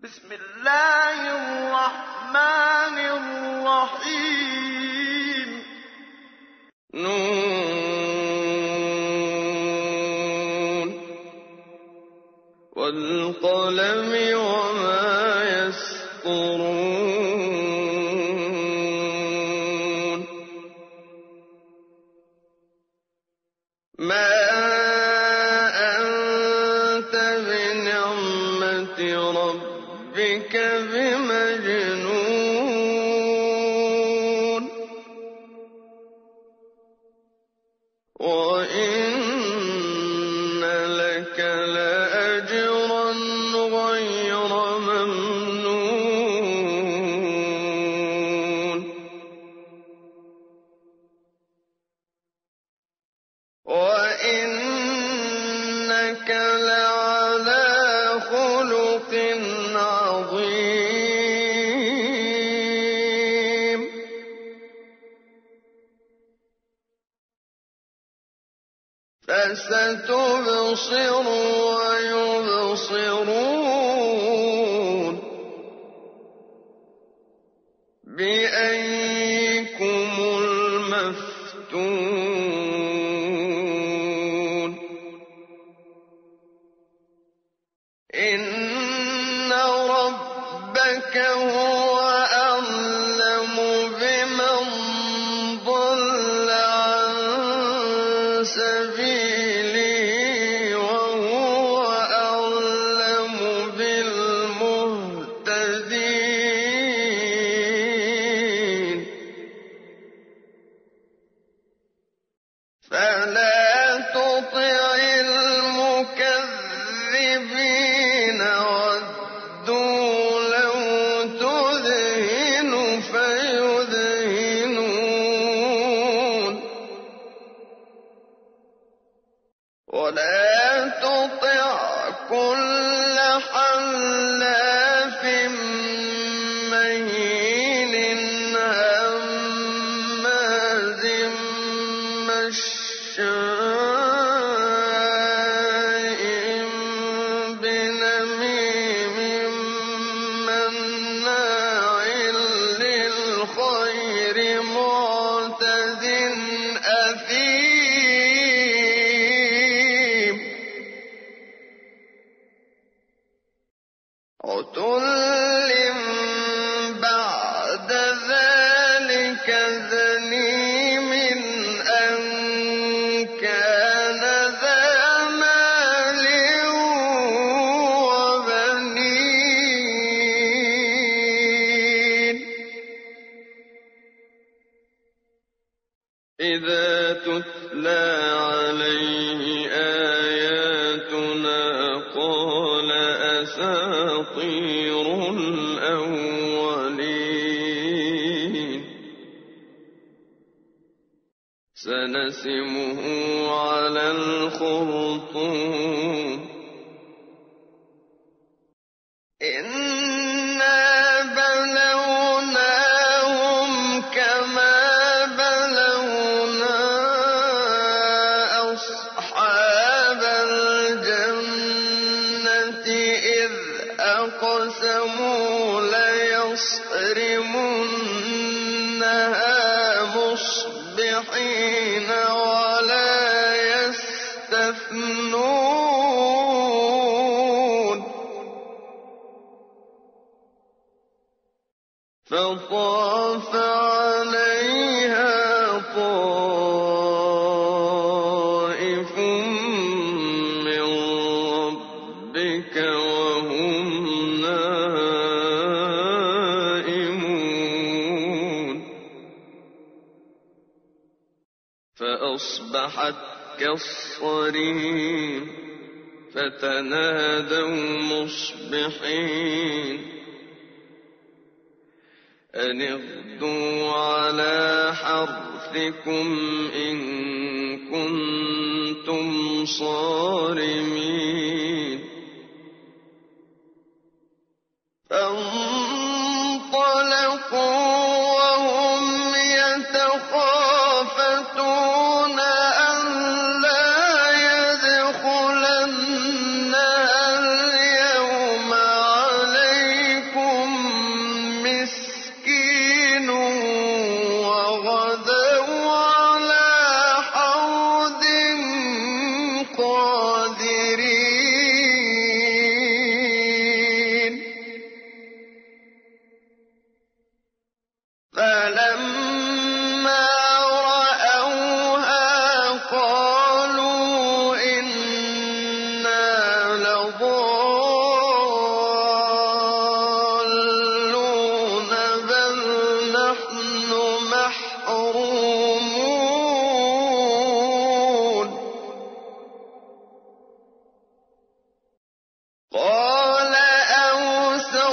بسم الله الرحمن الرحيم ن وَالْقَلَمِ وَمَا يَسْطُرُونَ مَا أَنتَ بِنِعْمَةِ رَبِّكَ بِمَجْنُونٍ وَإِنَّ لَكَ لَأَجْرًا غَيْرَ مَمْنُونٍ وَإِنَّكَ لَعَلَىٰ خُلُقٍ عَظِيمٍ فَسَتُبْصِرُ وَيُبْصِرُونَ بِأَييِّكُمُ الْمَفْتُونُ إِنَّ رَبَّكَ هُوَ أَعْلَمُ بِمَن ضَلَّ عَن سَبِيلِهِ وَهُوَ أَعْلَمُ بِالْمُهْتَدِينَ فَلَا تُطِعِ الْمُكَذِّبِينَ وَدُّوا لَوْ تُدْهِنُ فَيُدْهِنُونَ وَلَا تُطِعْ كُلَّ حَلَّافٍ مَّهِينٍ هَمَّازٍ مَّشَّاءٍ بِنَمِيمٍ مَّنَّاعٍ لِّلْخَيْرِ مُعْتَدٍ أَثِيمٍ عُتُلٍّ بَعْدَ ذَٰلِكَ زَنِيمٍ أَن كَانَ ذَا مَالٍ وَبَنِينَ إِذَا تُتْلَىٰ عَلَيْهِ آيَاتُنَا قَالَ أَسَاطِيرُ الْأَوَّلِينَ سَنَسِمُهُ عَلَى الْخُرْطُومِ إِنَّا بَلَوْنَاهُمْ كَمَا بَلَوْنَا أَصْحَابَ الْجَنَّةِ إِذْ أَقْسَمُوا لَيَصْرِمُنَّهَا مُصْبِحِينَ وَلَا يَسْتَثْنُونَ فَطَافَ عَلَيْهَا طَائِفٌ مِّن رَّبِّكَ وَهُمْ نَائِمُونَ فَأَصْبَحَتْ كَالصَّرِيمِ فَتَنَادَوْا مُصْبِحِينَ أَنِ اغْدُوا عَلَىٰ حَرْثِكُمْ إِن كُنتُمْ صَارِمِينَ فَانطَلَقُوا وَهُمْ يَتَخَافَتُونَ أَلَّا يَدْخُلَنَّهَا الْيَوْمَ عَلَيْهِم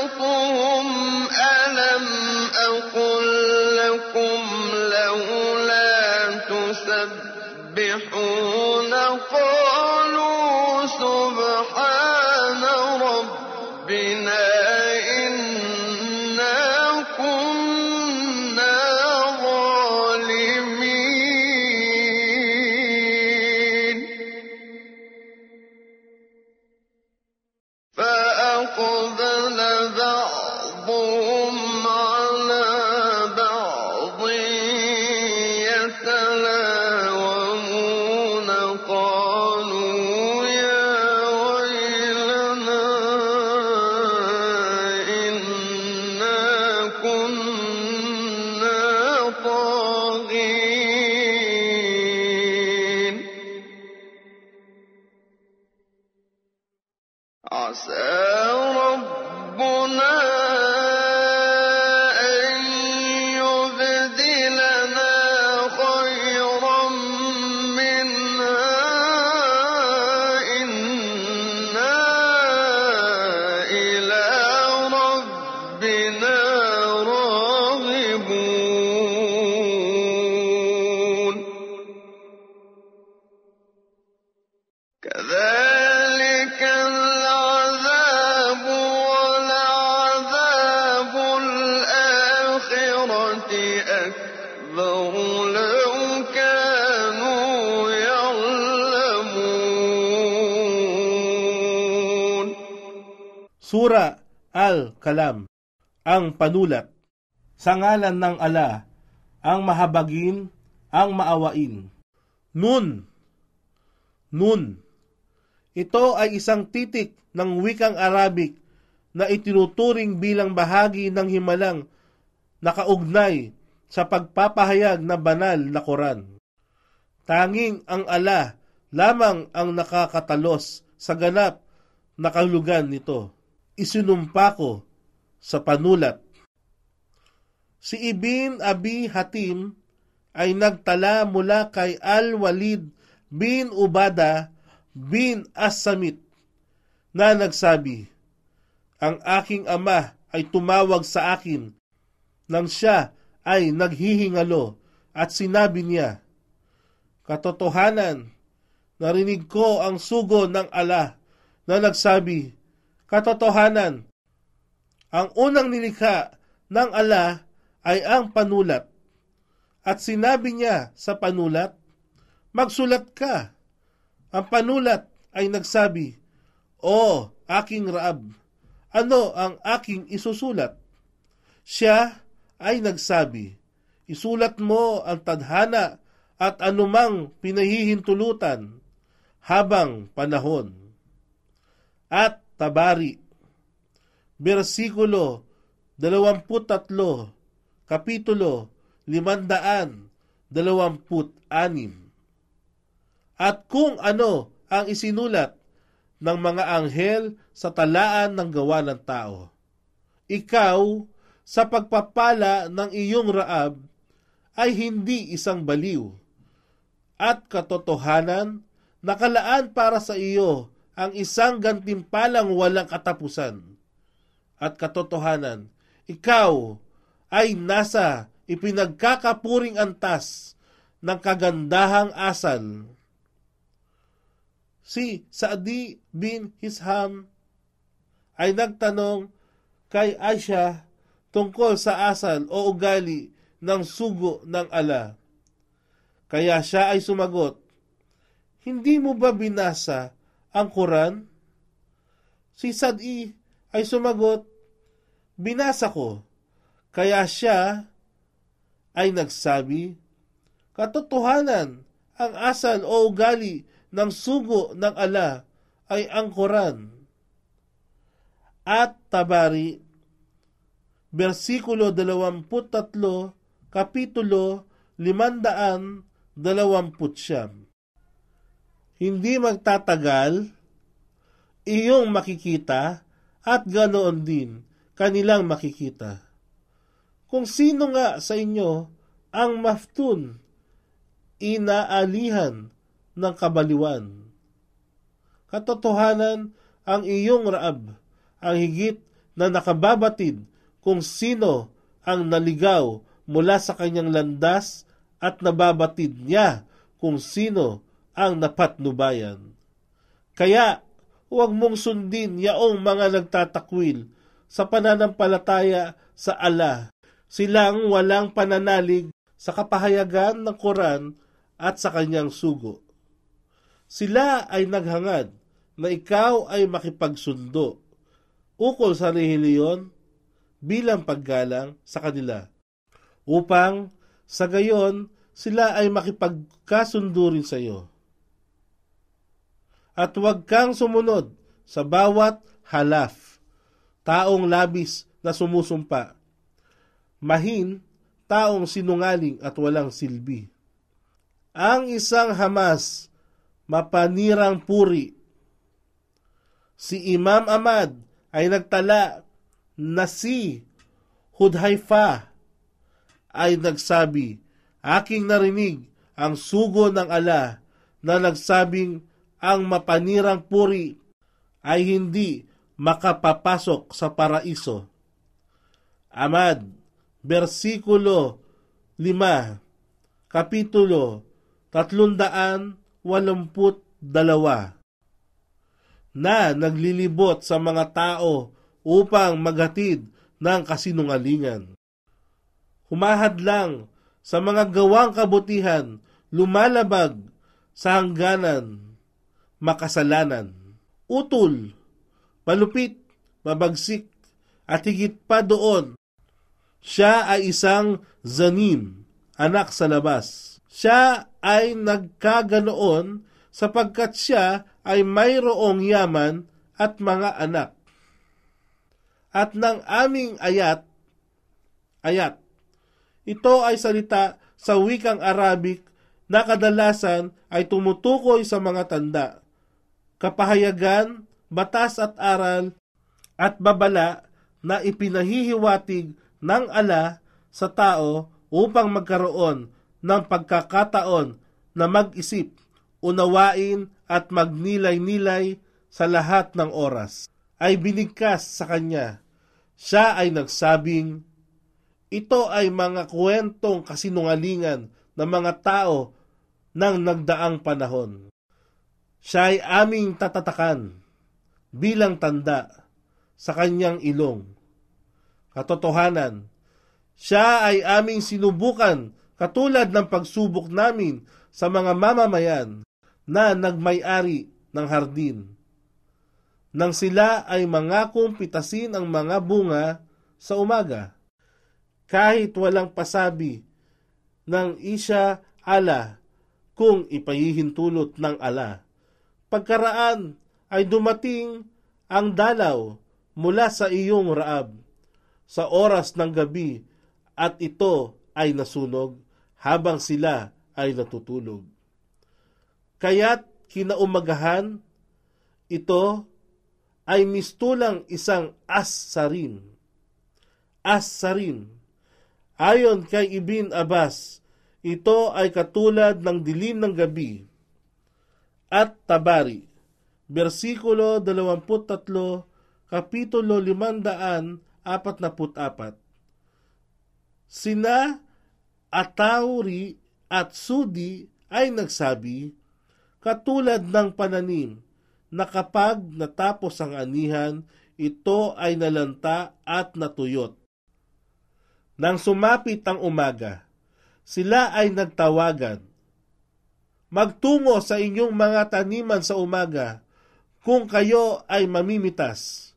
خلقهم ألم أقل لكم لولا تسبحون قالوا سبحان ربنا إنا كنا ظالمين فأقبل بعضهم على بعض يتلاومون قالوا يا ويلنا إنا كنا طاغين عسى ربنا أن يبدلنا خيرا منها إنا إلى ربنا راغبون كذلك العذاب ولعذاب الآخرة أكبر لو كانوا يعلمون. Sura Al-Kalam, ang panulat. Sa ngalan ng ala, ang mahabagin, ang maawain. Nun. Ito ay isang titik ng wikang Arabic na itinuturing bilang bahagi ng himalang nakaugnay sa pagpapahayag na banal na Quran. Tanging ang ala lamang ang nakakatalos sa ganap na kahulugan nito. Isinumpa ko sa panulat. Si Ibn Abi Hatim ay nagtala mula kay Al-Walid bin Ubadah bin As-Samit na nagsabi, ang aking ama ay tumawag sa akin nang siya ay naghihingalo at sinabi niya, katotohanan, narinig ko ang sugo ng ala na nagsabi, katotohanan, ang unang nilikha ng ala ay ang panulat. At sinabi niya sa panulat, magsulat ka. Ang panulat ay nagsabi, O aking Raab, ano ang aking isusulat? Siya ay nagsabi, isulat mo ang tadhana at anumang pinahihintulutan habang panahon. At Tabari, versikulo 23, kapitulo 526. At kung ano ang isinulat ng mga anghel sa talaan ng gawa ng tao. Ikaw, sa pagpapala ng iyong Raab, ay hindi isang baliw. At katotohanan, nakalaan para sa iyo ang isang gantimpalang walang katapusan. At katotohanan, ikaw ay nasa ipinagkakapuring antas ng kagandahang asal. Si Sa'di bin Hisham ay nagtanong kay Aisha tungkol sa asal o ugali ng sugo ng ala. Kaya siya ay sumagot, hindi mo ba binasa ang Quran? Si Sa'di ay sumagot, binasa ko. Kaya siya ay nagsabi, katotohanan, ang asal o ugali ng sugo ng ala ay ang Quran. At Tabari, versikulo 23, kapitulo 529. Hindi magtatagal, iyong makikita at ganoon din kanilang makikita. Kung sino nga sa inyo ang maftun, inaalihan ng kabaliwan. Katotohanan, ang iyong Raab ang higit na nakababatid kung sino ang naligaw mula sa kanyang landas at nababatid niya kung sino ang napatnubayan. Kaya, huwag mong sundin yaong mga nagtatakwil sa pananampalataya sa Allah. Silang walang pananalig sa kapahayagan ng Quran at sa kanyang sugo. Sila ay naghangad na ikaw ay makipagsundo ukol sa relihiyon bilang paggalang sa kanila, upang sa gayon sila ay makipagkasundo rin sa iyo. At huwag kang sumunod sa bawat halaf, taong labis na sumusumpa, mahin, taong sinungaling at walang silbi. Ang isang Hamas, mapanirang puri. Si Imam Ahmad ay nagtala na si Hudhaifa ay nagsabi, aking narinig ang sugo ng Allah na nagsabing ang mapanirang puri ay hindi makapapasok sa paraiso. Ahmad, versikulo 5, kapitulo 382, na naglilibot sa mga tao upang maghatid ng kasinungalingan. Humahadlang sa mga gawang kabutihan, lumalabag sa hangganan, makasalanan. Utol, malupit, mabagsik, at higit pa doon, siya ay isang zanim, anak sa labas. Siya ay nagkaganoon sapagkat siya ay mayroong yaman at mga anak. At ng aming ayat, ito ay salita sa wikang Arabic na kadalasan ay tumutukoy sa mga tanda, kapahayagan, batas at aral, at babala na ipinahihiwatig ng Allah sa tao upang magkaroon ng pagkakataon na mag-isip, unawain at magnilay-nilay sa lahat ng oras. Ay binigkas sa kanya. Siya ay nagsabing, ito ay mga kwentong kasinungalingan ng mga tao ng nagdaang panahon. Siya ay aming tatatakan bilang tanda sa kanyang ilong. Katotohanan, siya ay aming sinubukan katulad ng pagsubok namin sa mga mamamayan na nagmay-ari ng hardin, nang sila ay mangakong pitasin ang mga bunga sa umaga, kahit walang pasabi ng isya ala kung ipahihintulot ng ala. Pagkaraan ay dumating ang dalaw mula sa iyong raab sa oras ng gabi at ito ay nasunog habang sila ay natutulog. Kaya't kinaumagahan, ito ay mistulang isang as-sarim. As-sarim. Ayon kay Ibn Abbas, ito ay katulad ng dilim ng gabi. At Tabari, versikulo 23, kapitulo 544. Sina Atauri at Sudi ay nagsabi, katulad ng pananim na kapag natapos ang anihan, ito ay nalanta at natuyot. Nang sumapit ang umaga, sila ay nagtawagan, magtungo sa inyong mga taniman sa umaga kung kayo ay mamimitas.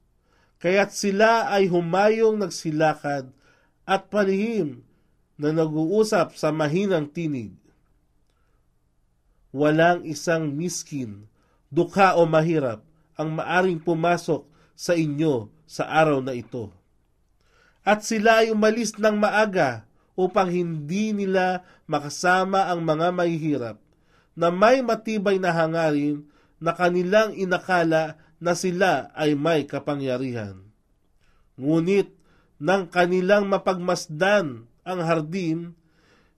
Kaya't sila ay humayong nagsilakad at palihim na nag-uusap sa mahinang tinig. Walang isang miskin, dukha o mahirap ang maaring pumasok sa inyo sa araw na ito. At sila ay umalis ng maaga upang hindi nila makasama ang mga mahihirap na may matibay na hangarin na kanilang inakala na sila ay may kapangyarihan. Ngunit nang kanilang mapagmasdan ang hardin,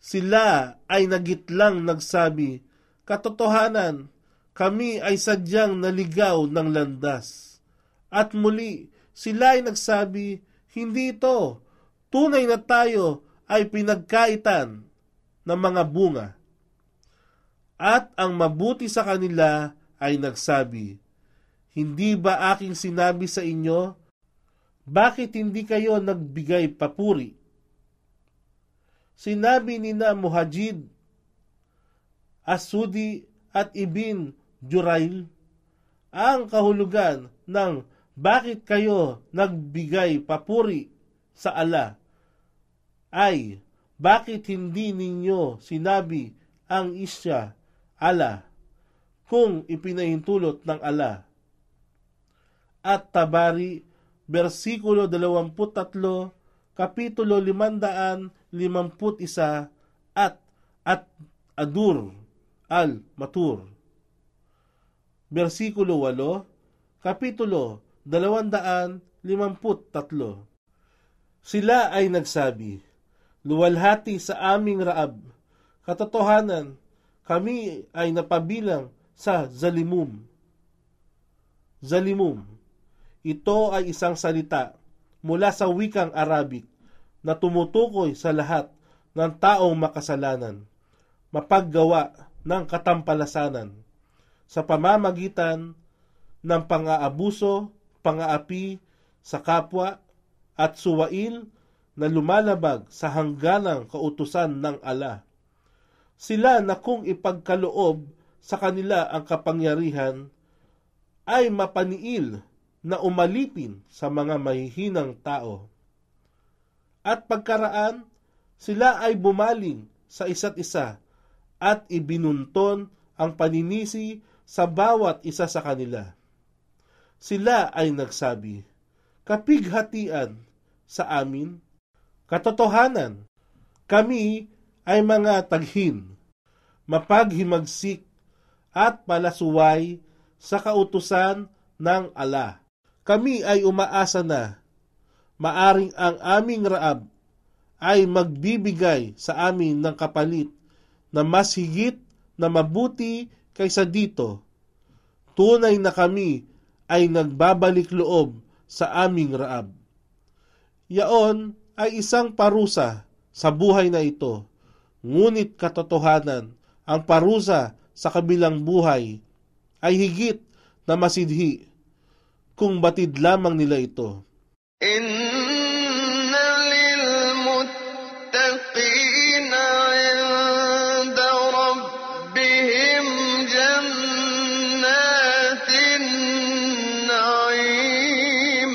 sila ay nagitlang nagsabi, katotohanan, kami ay sadyang naligaw ng landas. At muli, sila ay nagsabi, hindi ito. Tunay na tayo ay pinagkaitan ng mga bunga. At ang mabuti sa kanila ay nagsabi, hindi ba aking sinabi sa inyo, bakit hindi kayo nagbigay papuri? Sinabi ni na Muhajid, Asudi at Ibn Jurail ang kahulugan ng bakit kayo nagbigay papuri sa Allah ay bakit hindi ninyo sinabi ang isya Allah kung ipinahintulot ng Allah. At Tabari, versikulo 23, kapitulo 551 at Adur al-Matur. Versikulo 8, kapitulo 253. Sila ay nagsabi, luwalhati sa aming Raab, katotohanan, kami ay napabilang sa zalimum. Zalimum. Ito ay isang salita mula sa wikang Arabic na tumutukoy sa lahat ng taong makasalanan, mapaggawa ng katampalasanan sa pamamagitan ng pang-aabuso, pang-aapi sa kapwa at suwail na lumalabag sa hangganang kautusan ng Allah. Sila na kung ipagkaloob sa kanila ang kapangyarihan ay mapaniil na umalipin sa mga mahihinang tao. At pagkaraan, sila ay bumaling sa isa't isa at ibinunton ang paninisi sa bawat isa sa kanila. Sila ay nagsabi, kapighatian sa amin, katotohanan, kami ay mga taghin, mapaghimagsik at palasuway sa kautusan ng Allah. Kami ay umaasa na maaring ang aming Raab ay magbibigay sa amin ng kapalit na mas higit na mabuti kaysa dito. Tunay na kami ay nagbabalik loob sa aming Raab. Yaon ay isang parusa sa buhay na ito, ngunit katotohanan, ang parusa sa kabilang buhay ay higit na masidhi kung batid lamang nila ito. Inna lilmuttaqina 'inda rabbihim jannatin na'im.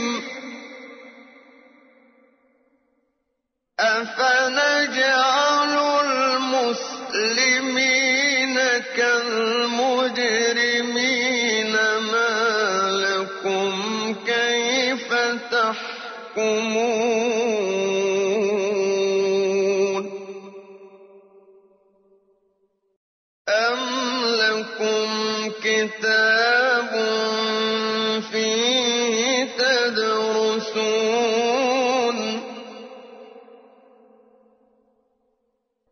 Afanaj'alul muslimina kal mujrimina ma lakum kayfa tahkumun. Am lakum kitabun fihi tadrusun.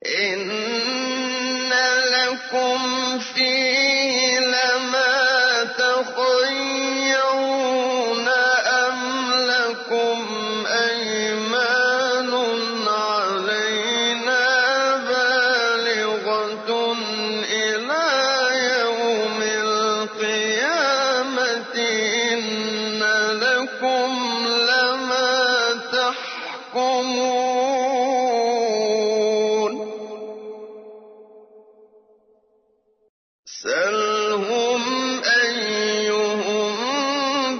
Inna lakum fihi lama takhayyarun. Am lakum aymanun 'alayna balighatun ila yawmil qiyamati. Inna lakum lama tahkumun. Salhum ayyuhum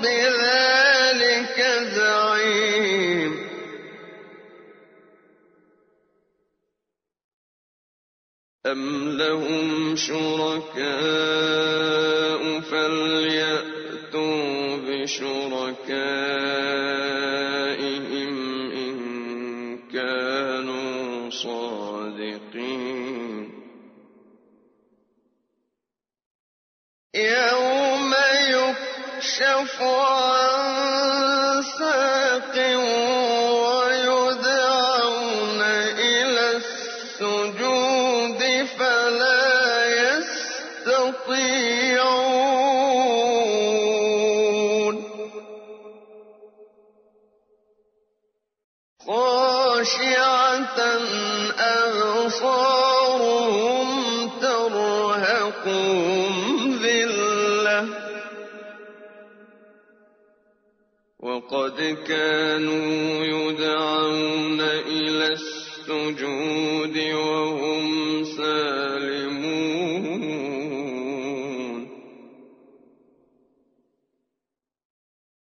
bidhalika za'im. Am lahum shuraka'u falya'tu bishuraka'ihim in kanu sadiqin. يوم يكشف عن ساق ويدعون إلى السجود فلا يستطيعون. خاشعة أبصارهم ترهقهم ذلة وقد كانوا يدعون إلى السجود وهم سالمون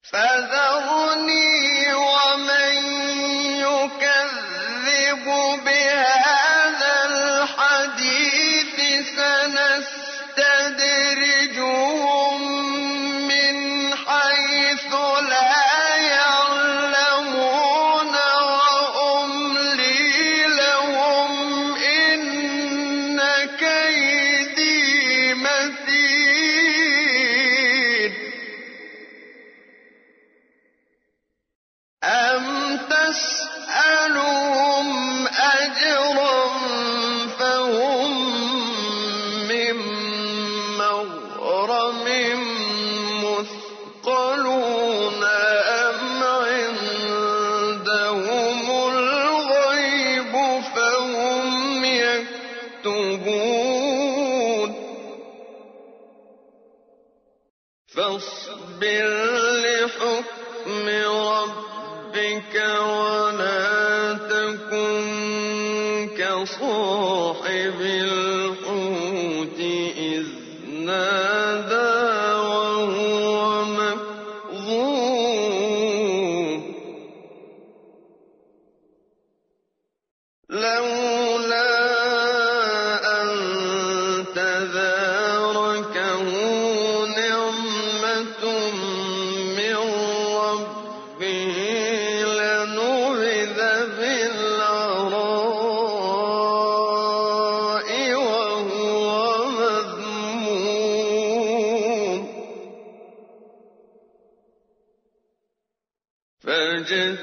فذرني ومن يكذب بهذا الحديث سنستدرجهم من حيث لا يعلمون وأملي لهم إن كيدي متين أم تسألهم أجرا فهم من مغرم مثقلون أم عندهم الغيب فهم يكتبون فاصبر لحكم ربك ولا تكن كصاحب الحوت إذ نادى وهو مكظوم لولا أن تداركه نعمة من ربه لنبذ بالعراء وهو مذموم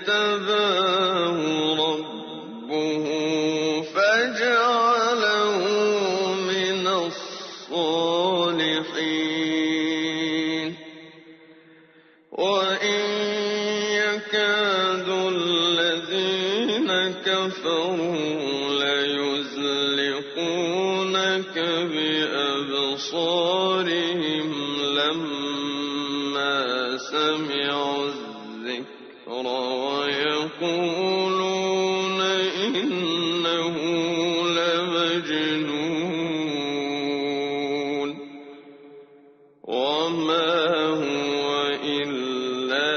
فاجتباه ربه فجعله من الصالحين وإن يكاد الذين كفروا ليزلقونك بأبصارهم لما سمعوا الذكر ويقولون إنه لمجنون وما هو إلا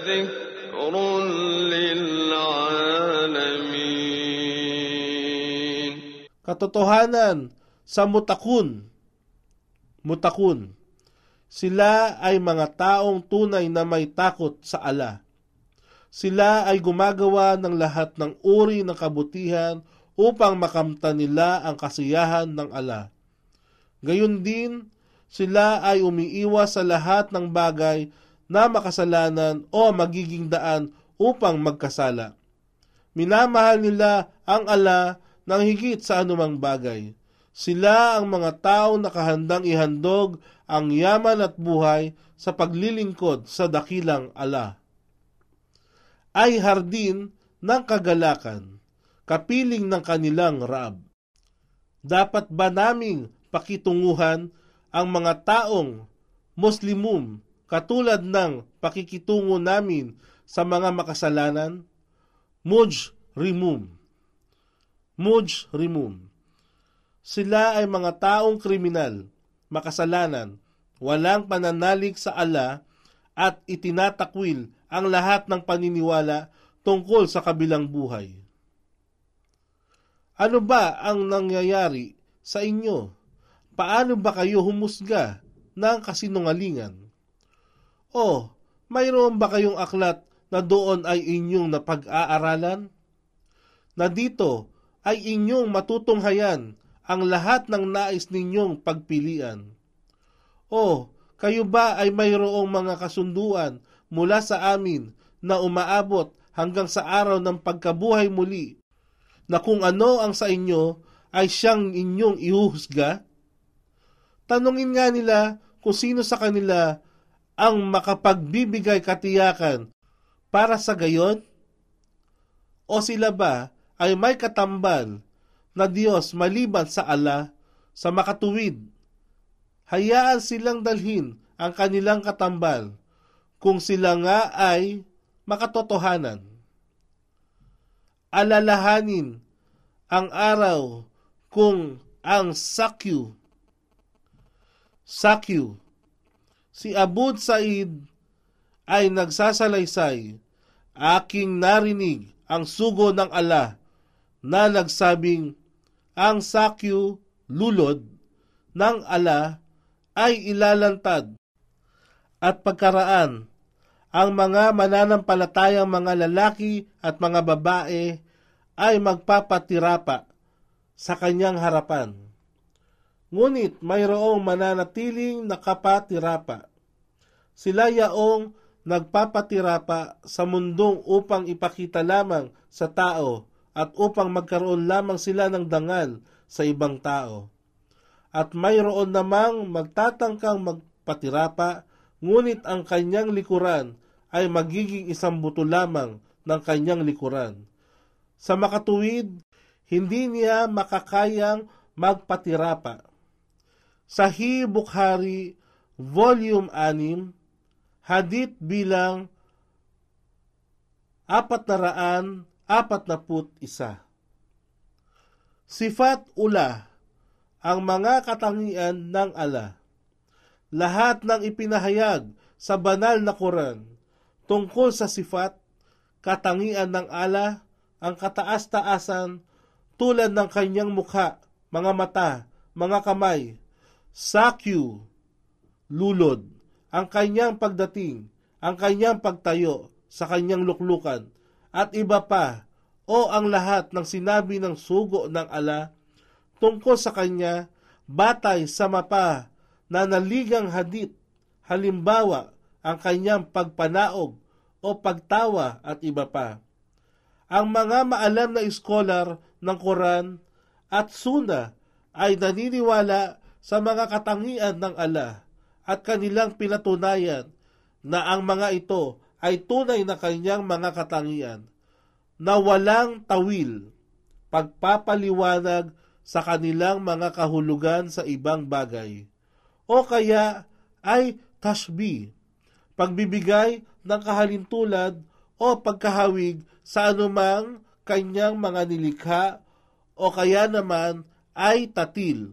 ذكر للعالمين. Katotohanan sa mutakun. Sila ay mga taong tunay na may takot sa Allah. Sila ay gumagawa ng lahat ng uri ng kabutihan upang makamtan nila ang kasiyahan ng Allah. Gayon din, sila ay umiiwas sa lahat ng bagay na makasalanan o magiging daan upang magkasala. Minamahal nila ang Allah ng higit sa anumang bagay. Sila ang mga taong nakahandang ihandog ang yaman at buhay sa paglilingkod sa dakilang Allah. Ay hardin ng kagalakan, kapiling ng kanilang Raab. Dapat ba naming pakitunguhan ang mga taong Muslimum katulad ng pakikitungo namin sa mga makasalanan? Mujrimum. Sila ay mga taong kriminal, makasalanan, walang pananalig sa Allah at itinatakwil ang lahat ng paniniwala tungkol sa kabilang buhay. Ano ba ang nangyayari sa inyo? Paano ba kayo humusga ng kasinungalingan? O mayroon ba kayong aklat na doon ay inyong napag-aaralan? Na dito ay inyong matutunghayan ang lahat ng nais ninyong pagpilian? O kayo ba ay mayroong mga kasunduan mula sa amin na umaabot hanggang sa araw ng pagkabuhay muli, na kung ano ang sa inyo ay siyang inyong ihuhusga? Tanungin nga nila kung sino sa kanila ang makapagbibigay katiyakan para sa gayon. O sila ba ay may katambal na Diyos maliban sa Allah sa makatuwid? Hayaan silang dalhin ang kanilang katambal kung sila nga ay makatotohanan. Alalahanin ang araw kung ang Sakyu, si Abu Sa'id ay nagsasalaysay, aking narinig ang sugo ng Allah na nagsabing, ang Sakyu, lulod ng Allah, ay ilalantad at pagkaraan ang mga mananampalatayang mga lalaki at mga babae ay magpapatirapa sa kanyang harapan. Ngunit mayroong mananatiling nakapatirapa. Sila yaong nagpapatirapa sa mundong upang ipakita lamang sa tao at upang magkaroon lamang sila ng dangal sa ibang tao. At mayroon namang magtatangkang magpatirapa, ngunit ang kanyang likuran ay magiging isang buto lamang ng kanyang likuran. Sa makatuwid, hindi niya makakayang magpatirapa. Sahih Bukhari, Volume 6, Hadith bilang 441. Sifat ula, ang mga katangian ng Allah. Lahat ng ipinahayag sa banal na Quran tungkol sa sifat, katangian ng Allah, ang kataas-taasan tulad ng kanyang mukha, mga mata, mga kamay, Sakyu, lulod, ang kanyang pagdating, ang kanyang pagtayo sa kanyang luklukan, at iba pa, o ang lahat ng sinabi ng sugo ng Allah tungkol sa kanya, batay sa mapa na naligang hadith, halimbawa, ang kanyang pagpanaog o pagtawa at iba pa. Ang mga maalam na iskolar ng Quran at Sunnah ay naniniwala sa mga katangian ng Allah at kanilang pinatunayan na ang mga ito ay tunay na kanyang mga katangian na walang tawil, pagpapaliwanag sa kanilang mga kahulugan sa ibang bagay, o kaya ay tashbih, pagbibigay ng kahalintulad o pagkahawig sa anumang kanyang mga nilikha, o kaya naman ay tatil,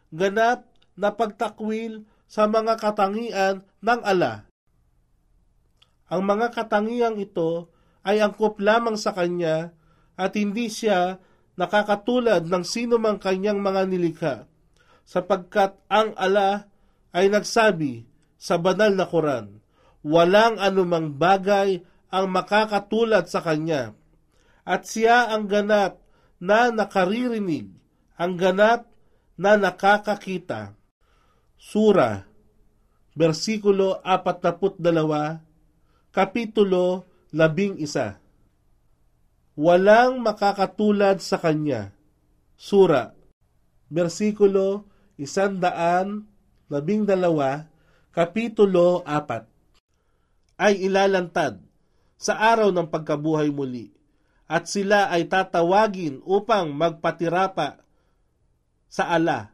ganap na pagtakwil sa mga katangian ng Allah. Ang mga katangiang ito ay angkop lamang sa kanya at hindi siya nakakatulad ng sino mang kanyang mga nilikha, sapagkat ang Allah ay nagsabi sa banal na Quran, walang anumang bagay ang makakatulad sa kanya, at siya ang ganap na nakaririnig, ang ganap na nakakakita. Sura, versikulo 42, kapitulo 11. Walang makakatulad sa kanya. Sura, versikulo 112, kapitulo 4. Ay ilalantad sa araw ng pagkabuhay muli, at sila ay tatawagin upang magpatirapa sa Allah.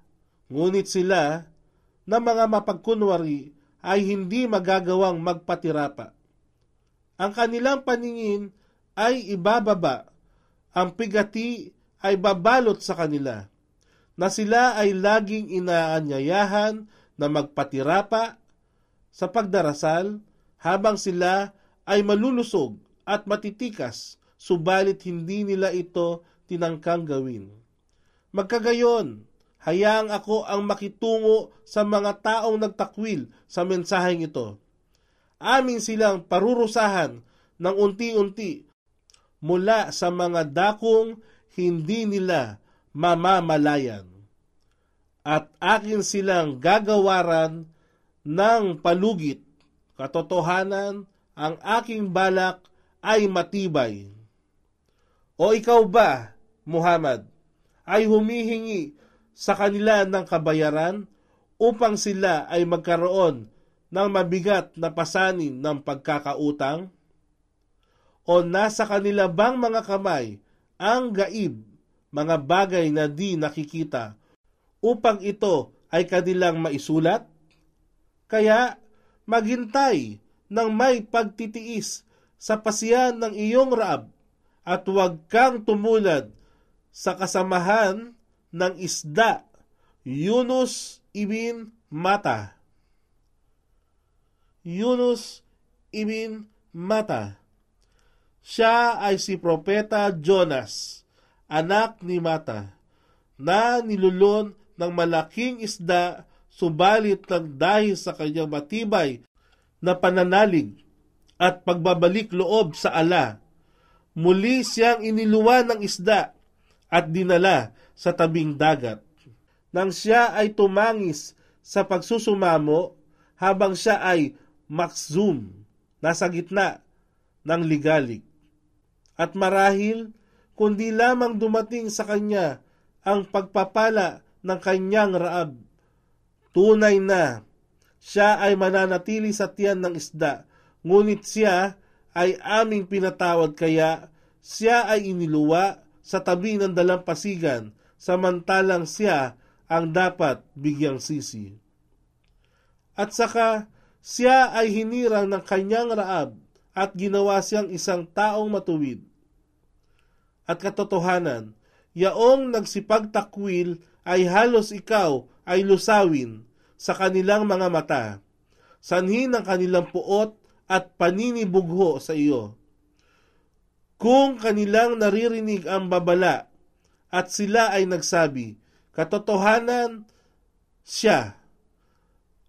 Ngunit sila na mga mapagkunwari ay hindi magagawang magpatirapa. Ang kanilang paningin ay ibababa, ang pigati ay babalot sa kanila, na sila ay laging inaanyayahan na magpatirapa sa pagdarasal habang sila ay malulusog at matitikas, subalit hindi nila ito tinangkang gawin. Magkagayon, hayaang ako ang makitungo sa mga taong nagtakwil sa mensaheng ito. Amin silang parurusahan ng unti-unti mula sa mga dakong hindi nila mamamalayan. At akin silang gagawaran ng palugit, katotohanan, ang aking balak ay matibay. O ikaw ba, Muhammad, ay humihingi sa kanila ng kabayaran upang sila ay magkaroon ng mabigat na pasanin ng pagkakautang? o nasa kanila bang mga kamay ang gaib, mga bagay na di nakikita, upang ito ay kanilang maisulat? Kaya maghintay ng may pagtitiis sa pasiyan ng iyong Raab, at huwag kang tumulad sa kasamahan ng isda. Yunus ibn Matta. Yunus ibn Matta. Siya ay si Propeta Jonas, anak ni Matta, na nilulon ng malaking isda, subalit ng dahil sa kanyang matibay na pananalig at pagbabalik loob sa ala, muli siyang iniluwan ng isda at dinala sa tabing dagat. Nang siya ay tumangis sa pagsusumamo, habang siya ay maksum, nasa gitna ng ligalig. At marahil, kundi lamang dumating sa kanya ang pagpapala ng kanyang Raab. Tunay na siya ay mananatili sa tiyan ng isda, ngunit siya ay aming pinatawad, kaya siya ay iniluwa sa tabi ng dalampasigan, samantalang siya ang dapat bigyang sisi. At saka siya ay hinirang ng kanyang Raab at ginawa siyang isang taong matuwid. At katotohanan, yaong nagsipagtakwil ay halos ikaw ay lusawin sa kanilang mga mata, sanhi ng kanilang puot at paninibugho sa iyo. Kung kanilang naririnig ang babala at sila ay nagsabi, katotohanan, siya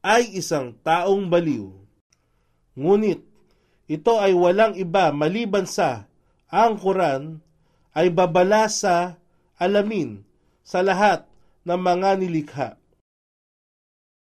ay isang taong baliw. Ngunit ito ay walang iba maliban sa ang Quran ay babala sa alamin sa lahat ng mga nilikha.